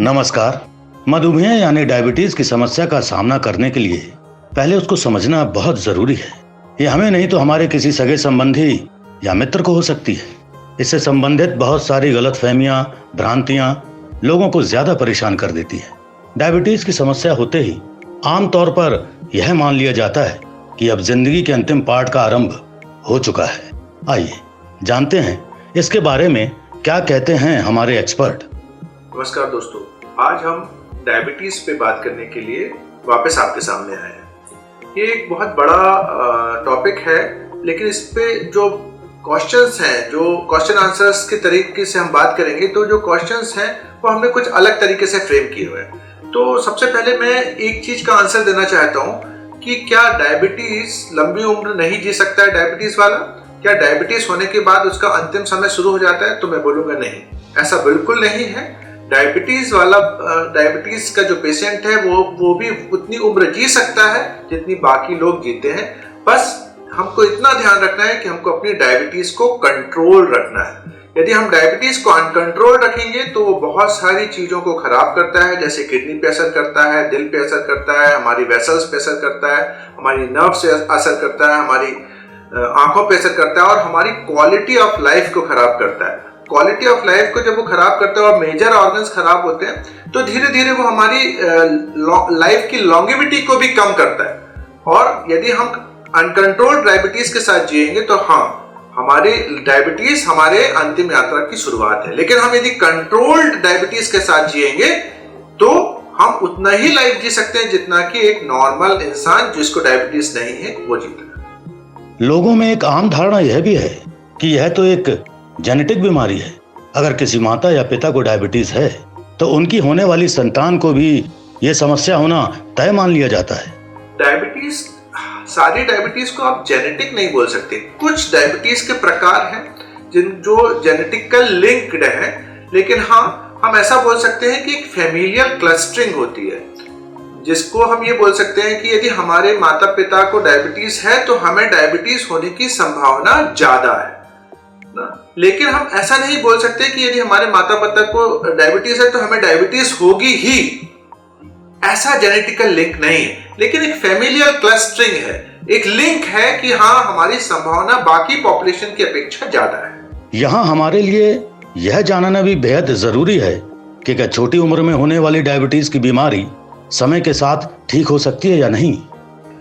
नमस्कार। मधुमेह यानी डायबिटीज की समस्या का सामना करने के लिए पहले उसको समझना बहुत जरूरी है। ये हमें नहीं तो हमारे किसी सगे संबंधी या मित्र को हो सकती है। इससे संबंधित बहुत सारी गलतफहमियां, भ्रांतियां लोगों को ज्यादा परेशान कर देती है। डायबिटीज की समस्या होते ही आमतौर पर यह मान लिया जाता है कि अब जिंदगी के अंतिम पार्ट का आरंभ हो चुका है। आइए जानते हैं इसके बारे में क्या कहते हैं हमारे एक्सपर्ट। नमस्कार दोस्तों, आज हम डायबिटीज पे बात करने के लिए वापस आपके सामने आए हैं। ये एक बहुत बड़ा टॉपिक है, लेकिन इस पे जो क्वेश्चंस हैं, जो क्वेश्चन आंसर्स के तरीके से हम बात करेंगे, तो जो क्वेश्चंस हैं वो हमने कुछ अलग तरीके से फ्रेम किए हुए हैं। तो सबसे पहले मैं एक चीज का आंसर देना चाहता हूँ कि क्या डायबिटीज लंबी उम्र नहीं जी सकता है डायबिटीज वाला? क्या डायबिटीज होने के बाद उसका अंतिम समय शुरू हो जाता है? तो मैं बोलूंगा नहीं, ऐसा बिल्कुल नहीं है। डायबिटीज का जो पेशेंट है वो भी उतनी उम्र जी सकता है जितनी बाकी लोग जीते हैं। बस हमको इतना ध्यान रखना है कि हमको अपनी डायबिटीज को कंट्रोल रखना है। यदि हम डायबिटीज को अनकंट्रोल रखेंगे तो वो बहुत सारी चीजों को खराब करता है, जैसे किडनी पे असर करता है, दिल पे असर करता है, हमारी वेसल्स पे असर करता है, हमारी नर्व से असर करता है, हमारी आंखों पे असर करता है और हमारी क्वालिटी ऑफ लाइफ को खराब करता है। क्वालिटी ऑफ लाइफ को जब वो खराब करता है और मेजर ऑर्गन्स खराब होते हैं तो धीरे धीरे वो हमारी लाइफ की लॉन्गेविटी को भी कम करता है। और यदि हम अनकंट्रोल्ड डायबिटीज के साथ जिएंगे तो हाँ, हमारी डायबिटीज हमारे अंतिम यात्रा की शुरुआत है। लेकिन हम यदि कंट्रोल्ड डायबिटीज के साथ जिएंगे तो हम उतना ही लाइफ जी सकते हैं जितना कि एक नॉर्मल इंसान जिसको डायबिटीज नहीं है वो जीता है। लोगों में एक आम धारणा यह भी है कि यह तो एक जेनेटिक बीमारी है। अगर किसी माता या पिता को डायबिटीज है तो उनकी होने वाली संतान को भी यह समस्या होना तय मान लिया जाता है। डायबिटीज, सारी डायबिटीज को आप जेनेटिक नहीं बोल सकते। कुछ डायबिटीज के प्रकार हैं जो जेनेटिकल लिंक्ड है, लेकिन हाँ, हम ऐसा बोल सकते हैं कि एक फैमिलियल क्लस्टरिंग होती है, जिसको हम ये बोल सकते हैं कि यदि हमारे माता पिता को डायबिटीज है तो हमें डायबिटीज होने की संभावना ज्यादा है ना। लेकिन हम ऐसा नहीं बोल सकते कि यदि हमारे माता पिता को डायबिटीज है तो हमें डायबिटीज होगी ही। ऐसा जेनेटिकल लिंक नहीं है, लेकिन एक फैमिलियल क्लस्टरिंग है, एक लिंक है कि हाँ, हमारी संभावना बाकी पॉपुलेशन की अपेक्षा ज्यादा है। यहाँ हमारे लिए यह जानना भी बेहद जरूरी है कि क्या छोटी उम्र में होने वाली डायबिटीज की बीमारी समय के साथ ठीक हो सकती है या नहीं।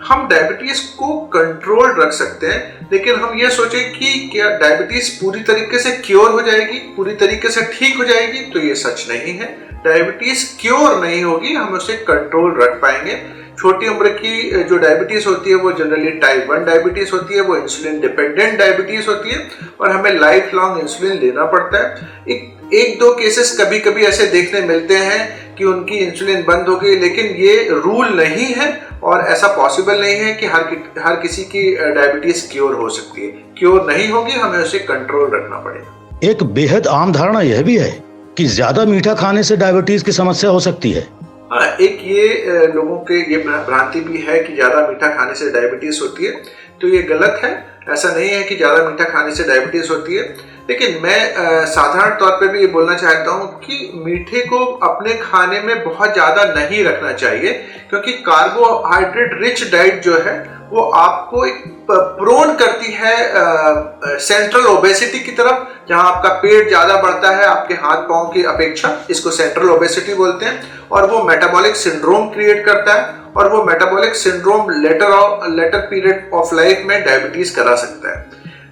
हम डायबिटीज को कंट्रोल रख सकते हैं, लेकिन हम ये सोचें कि क्या डायबिटीज पूरी तरीके से क्योर हो जाएगी, पूरी तरीके से ठीक हो जाएगी, तो ये सच नहीं है। डायबिटीज क्योर नहीं होगी, हम उसे कंट्रोल रख पाएंगे। छोटी उम्र की जो डायबिटीज होती है वो जनरली टाइप 1 डायबिटीज होती है, वो इंसुलिन डिपेंडेंट डायबिटीज होती है और हमें लाइफ लॉन्ग इंसुलिन लेना पड़ता है। एक दो केसेस कभी कभी ऐसे देखने मिलते हैं कि उनकी इंसुलिन बंद हो गई, लेकिन ये रूल नहीं है और ऐसा पॉसिबल नहीं है कि हर किसी की डायबिटीज क्योर हो सकती है। क्योर नहीं होगी, हमें उसे कंट्रोल रखना पड़ेगा। एक बेहद आम धारणा यह भी है कि ज्यादा मीठा खाने से डायबिटीज की समस्या हो सकती है। हाँ, एक ये लोगों के ये भ्रांति भी है कि ज्यादा मीठा खाने से डायबिटीज होती है, तो ये गलत है। ऐसा नहीं है कि ज्यादा मीठा खाने से डायबिटीज होती है, लेकिन मैं साधारण तौर पे भी ये बोलना चाहता हूँ कि मीठे को अपने खाने में बहुत ज्यादा नहीं रखना चाहिए, क्योंकि कार्बोहाइड्रेट रिच डाइट जो है वो आपको एक प्रोन करती है सेंट्रल ओबेसिटी की तरफ, जहां आपका पेट ज्यादा बढ़ता है आपके हाथ पांव की अपेक्षा। इसको सेंट्रल ओबेसिटी बोलते हैं और वो मेटाबॉलिक सिंड्रोम क्रिएट करता है और वो metabolic syndrome letter period of life में डायबिटीज करा सकता है।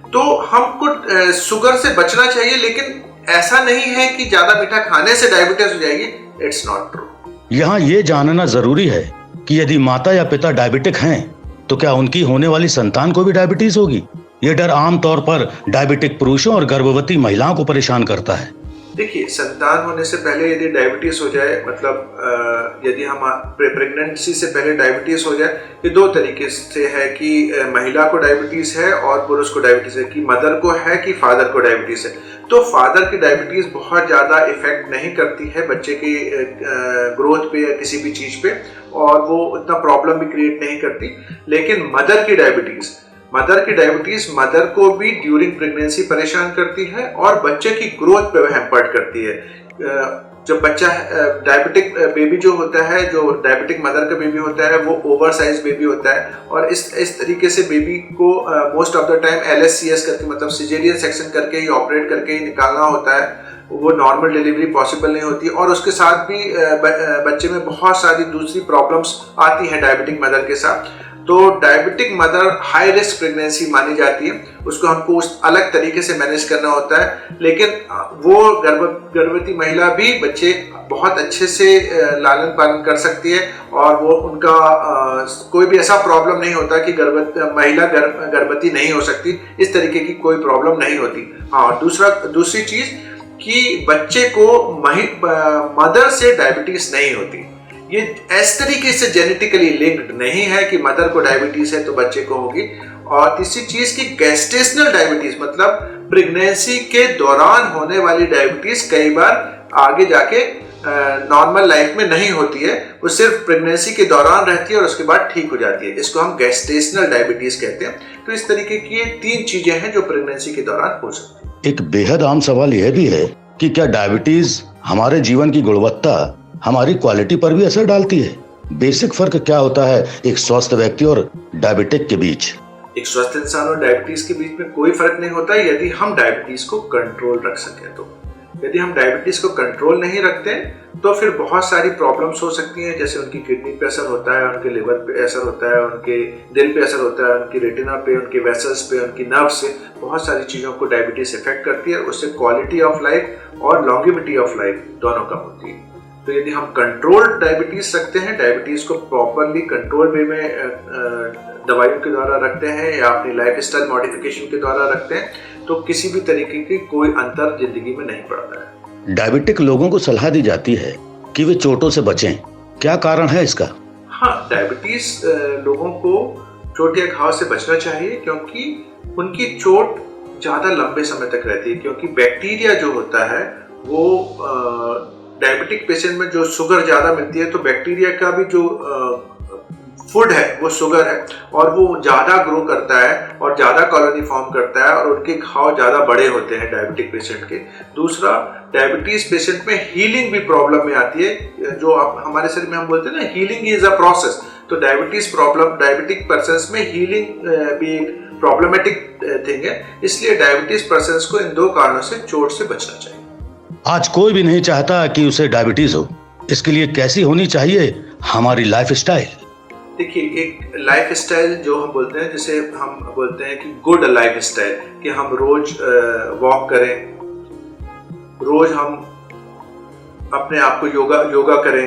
तो हमको शुगर से बचना चाहिए, लेकिन ऐसा नहीं है कि ज्यादा मीठा खाने से डायबिटीज हो जाएगी। It's not true. यहाँ ये जानना जरूरी है कि यदि माता या पिता डायबिटिक हैं तो क्या उनकी होने वाली संतान को भी डायबिटीज होगी। ये डर आमतौर पर डायबिटिक पुरुषों और गर्भवती महिलाओं को परेशान करता है। देखिए, संतान होने से पहले यदि डायबिटीज हो जाए, मतलब यदि हम प्रेगनेंसी से पहले डायबिटीज हो जाए, ये दो तरीके से है कि महिला को डायबिटीज है और पुरुष को डायबिटीज है, कि मदर को है कि फादर को डायबिटीज है। तो फादर की डायबिटीज बहुत ज्यादा इफेक्ट नहीं करती है बच्चे की ग्रोथ पे या किसी भी चीज पे, और वो उतना प्रॉब्लम भी क्रिएट नहीं करती। लेकिन मदर की डायबिटीज मदर को भी ड्यूरिंग प्रेगनेंसी परेशान करती है और बच्चे की ग्रोथ पे हैम्पर्ड करती है। जब बच्चा डायबिटिक बेबी जो होता है, जो डायबिटिक मदर का बेबी होता है, वो ओवर साइज बेबी होता है और इस तरीके से बेबी को most of the time LSCS करके, मतलब सिजेरियन सेक्शन करके ही, ऑपरेट करके ही निकालना होता है। वो नॉर्मल डिलीवरी पॉसिबल नहीं होती और उसके साथ भी बच्चे में बहुत सारी दूसरी प्रॉब्लम्स आती हैं डायबिटिक मदर के साथ। तो diabetic mother high risk pregnancy मानी जाती है, उसको हमको उस अलग तरीके से मैनेज करना होता है। लेकिन वो गर्भवती महिला भी बच्चे बहुत अच्छे से लालन पालन कर सकती है और वो उनका कोई भी ऐसा प्रॉब्लम नहीं होता कि महिला गर्भवती नहीं हो सकती, इस तरीके की कोई प्रॉब्लम नहीं होती। हाँ, दूसरी चीज कि बच्चे को मदर से डायबिटीज नहीं होती। ये इस तरीके से जेनेटिकली लिंक्ड नहीं है कि मदर को डायबिटीज है तो बच्चे को होगी। और तीसरी चीज की गेस्टेशनल डायबिटीज, मतलब प्रेगनेंसी के दौरान होने वाली डायबिटीज कई बार आगे जाके नॉर्मल लाइफ में नहीं होती है, वो सिर्फ प्रेगनेंसी के दौरान रहती है और उसके बाद ठीक हो जाती है। इसको हम गेस्टेशनल डायबिटीज कहते हैं। तो इस तरीके की ये 3 चीजें हैं जो प्रेगनेंसी के दौरान हो सकती है। एक बेहद आम सवाल यह भी है कि क्या डायबिटीज हमारे जीवन की गुणवत्ता, हमारी क्वालिटी पर भी असर डालती है? बेसिक फर्क क्या होता है एक स्वस्थ व्यक्ति और डायबिटिक के बीच? एक स्वस्थ इंसान और डायबिटीज के बीच में कोई फर्क नहीं होता यदि हम डायबिटीज को कंट्रोल रख सकें तो। यदि हम डायबिटीज को कंट्रोल नहीं रखते तो फिर बहुत सारी प्रॉब्लम्स हो सकती हैं, जैसे उनकी किडनी पे असर होता है, उनके लिवर पे असर होता है, उनके दिल पे असर होता है, उनकी रेटिना पे, उनके वेसल्स पे, उनकी नर्व्स से, बहुत सारी चीज़ों को डायबिटीज इफेक्ट करती है। उससे क्वालिटी ऑफ लाइफ और लॉन्गेविटी ऑफ लाइफ दोनों कम होती है। तो यदि हम कंट्रोल डायबिटीज रखते हैं, डायबिटीज को प्रॉपरली कंट्रोल वे में दवाइयों के द्वारा रखते हैं या अपनी लाइफस्टाइल मॉडिफिकेशन के द्वारा रखते हैं, तो किसी भी तरीके की कोई अंतर जिंदगी में नहीं पड़ता है। डायबिटिक लोगों को सलाह दी जाती है कि वे चोटों से बचें, क्या कारण है इसका? हाँ, डायबिटीज लोगों को चोट या घाव से बचना चाहिए क्योंकि उनकी चोट ज्यादा लंबे समय तक रहती है। क्योंकि बैक्टीरिया जो होता है वो डायबिटिक पेशेंट में जो शुगर ज्यादा मिलती है, तो बैक्टीरिया का भी जो फूड है वो शुगर है और वो ज्यादा ग्रो करता है और ज्यादा कॉलोनी फॉर्म करता है और उनके घाव ज्यादा बड़े होते हैं डायबिटिक पेशेंट के। दूसरा, डायबिटीज पेशेंट में हीलिंग भी प्रॉब्लम में आती है। जो आप हमारे शरीर में हम बोलते हैं ना, हीलिंग इज अ प्रोसेस, तो डायबिटिक पर्सन्स में हीलिंग भी प्रॉब्लमेटिक थिंग है। इसलिए डायबिटीज पर्सन्स को इन 2 कारणों से चोट से बचना चाहिए। आज कोई भी नहीं चाहता कि उसे डायबिटीज हो, इसके लिए कैसी होनी चाहिए हमारी लाइफस्टाइल? देखिए, एक लाइफस्टाइल जो हम बोलते हैं, जिसे हम बोलते हैं कि गुड लाइफस्टाइल, कि हम रोज वॉक करें, रोज हम अपने आप को योगा करें,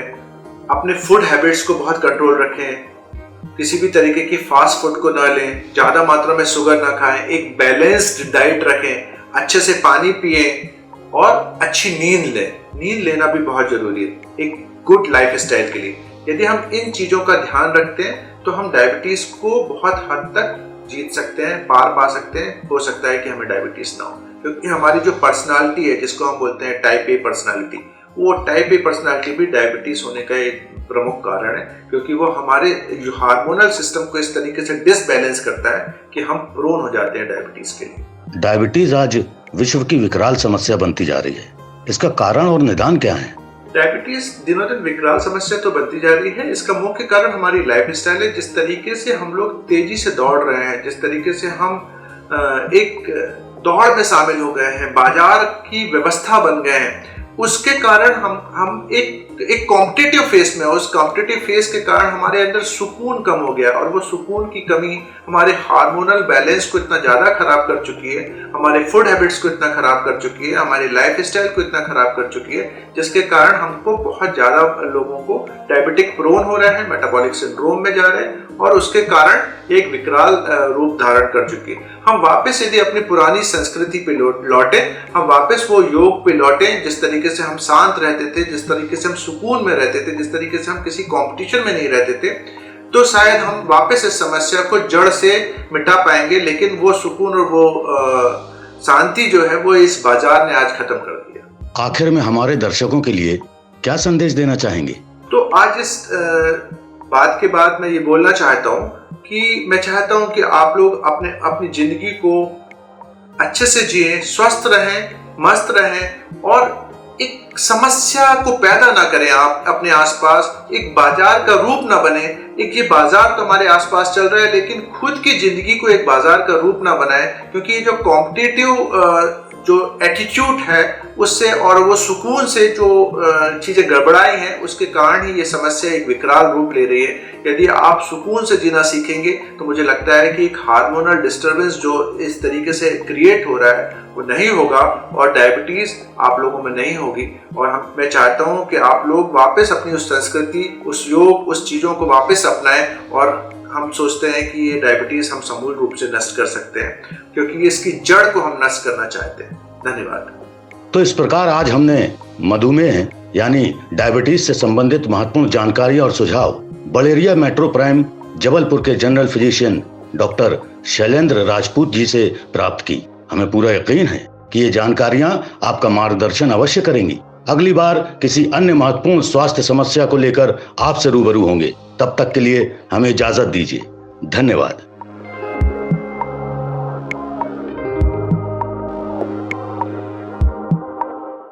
अपने फूड हैबिट्स को बहुत कंट्रोल रखें, किसी भी तरीके की फास्ट फूड को ना लें, ज्यादा मात्रा में शुगर ना खाएं, एक बैलेंस्ड डाइट रखें, अच्छे से पानी पिएं और अच्छी नींद लें। नींद लेना भी बहुत जरूरी है एक गुड लाइफस्टाइल के लिए। यदि हम इन चीजों का ध्यान रखते हैं तो हम डायबिटीज को बहुत हद तक जीत सकते हैं, पार पा सकते हैं। हो सकता है कि हमें डायबिटीज ना हो, क्योंकि हमारी जो पर्सनालिटी है, जिसको हम बोलते हैं टाइप ए पर्सनालिटी, वो टाइप ए पर्सनालिटी भी डायबिटीज होने का एक प्रमुख कारण है, क्योंकि वो हमारे जो हार्मोनल सिस्टम को इस तरीके से डिसबैलेंस करता है कि हम प्रोन हो जाते हैं डायबिटीज के लिए। डायबिटीज आज विश्व की विकराल समस्या बनती जा रही है, इसका कारण और निदान क्या है? डायबिटीज दिनों दिन विकराल समस्या तो बनती जा रही है। इसका मुख्य कारण हमारी लाइफस्टाइल है। जिस तरीके से हम लोग तेजी से दौड़ रहे हैं, जिस तरीके से हम एक दौड़ में शामिल हो गए हैं, बाजार की व्यवस्था बन गए हैं, उसके कारण हम एक कॉम्पिटिटिव फेस में, उस कॉम्पिटिटिव फेस के कारण हमारे अंदर सुकून कम हो गया और वो सुकून की कमी हमारे हार्मोनल बैलेंस को इतना ज्यादा खराब कर चुकी है, हमारे फूड हैबिट्स को इतना खराब कर चुकी है, हमारी लाइफस्टाइल को इतना खराब कर चुकी है, जिसके कारण हमको बहुत ज्यादा लोगों को डायबिटिक प्रोन हो रहे हैं, मेटाबॉलिक सिंड्रोम में जा रहे हैं और उसके कारण एक विकराल रूप धारण कर चुकी है। हम वापस यदि अपनी पुरानी संस्कृति पे लौटे, हम वापस वो योग पे लौटे, जिस तरीके से हम शांत रहते थे, जिस तरीके से हम सुकून में रहते थे, जिस तरीके से हम किसी कंपटीशन में नहीं रहते थे, तो शायद हम वापस इस समस्या को जड़ से मिटा पाएंगे। लेकिन वो सुकून और वो शांति जो है वो इस बाजार ने आज खत्म कर दिया। आखिर में हमारे दर्शकों के लिए क्या संदेश देना चाहेंगे? तो आज इस बात के बाद मैं ये बोलना चाहता हूँ कि मैं चाहता हूँ कि आप लोग अपनी जिंदगी को अच्छे से जिएं, स्वस्थ रहें, मस्त रहें और एक समस्या को पैदा ना करें आप अपने आसपास, एक बाजार का रूप ना बने। एक ये बाजार तो हमारे आसपास चल रहा है, लेकिन खुद की जिंदगी को एक बाजार का रूप ना बनाए, क्योंकि ये जो कॉम्पिटिटिव जो एटीट्यूड है उससे और वो सुकून से जो चीजें गड़बड़ाई हैं उसके कारण ही ये समस्या एक विकराल रूप ले रही है। यदि आप सुकून से जीना सीखेंगे तो मुझे लगता है कि एक हार्मोनल डिस्टरबेंस जो इस तरीके से क्रिएट हो रहा है वो नहीं होगा और डायबिटीज आप लोगों में नहीं होगी। और मैं चाहता हूँ कि आप लोग वापस अपनी उस संस्कृति, उस योग, उस चीजों को वापस अपनाएं। और हम सोचते हैं कि ये डायबिटीज हम समूल रूप से नष्ट कर सकते हैं, क्योंकि इसकी जड़ को हम नष्ट करना चाहते हैं। धन्यवाद। तो इस प्रकार आज हमने मधुमेह यानी डायबिटीज से संबंधित महत्वपूर्ण जानकारी और सुझाव बड़ेरिया मेट्रो प्राइम जबलपुर के general physician doctor Shailendra Rajput ji से प्राप्त की। हमें पूरा यकीन है कि ये जानकारियां आपका मार्गदर्शन अवश्य करेंगी। अगली बार किसी अन्य महत्वपूर्ण स्वास्थ्य समस्या को लेकर आपसे रूबरू होंगे। तब तक के लिए हमें इजाजत दीजिए। धन्यवाद।